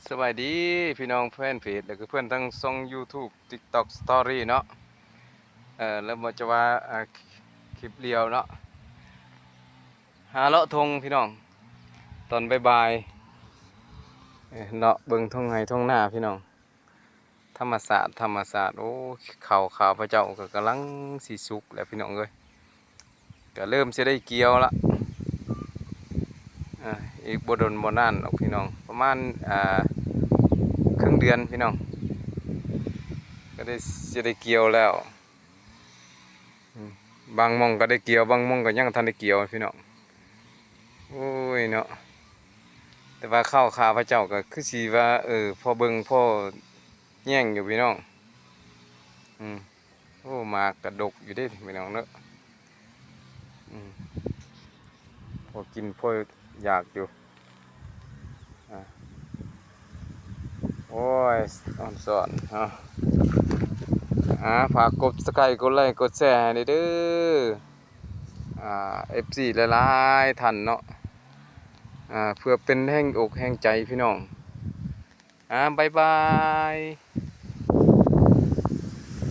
สวัสดีพี่น้องแฟนเพจแล้วก็เพื่อนทั้งช่อง YouTube TikTok Story เนาะแล้วมาจะว่าคลิปเรียวเนาะหาเลาะทงพี่น้องตอนบ่ายๆเนาะเบิ่งทงไห้ทงหน้าพี่น้องธรรมศาสตร์โอ้ข่าวพระเจ้าก็กำลังสิสุกแล้วพี่น้องเอ้ยก็เริ่มจะได้เกี่ยวละอ่าอีกบ่ดนบ่นานหรอกพี่น้องประมาณครึ่งเดือนพี่น้องก็ได้จะได้เกี่ยวแล้ว บางหม่องก็ได้เกี่ยวบางหม่องก็ยังทันได้เกี่ยวพี่น้องโอ้ยเนาะแต่ว่าข้าวขาพระเจ้าก็คือสิว่าพอเบิ่งพ่อแย่งอยู่พี่น้องอืมโอ้มากระดกอยู่เด้พี่น้องเนาะอืมพอกินพออยากอยู่อ่าโอ้ยอ่อนสอนฝากกดสไครต์กดไลค์กดแชร์ให้เด้อFC หลายๆท่านเนาะเพื่อเป็นแห่งอกแห่งใจพี่น้องบ๊ายบาย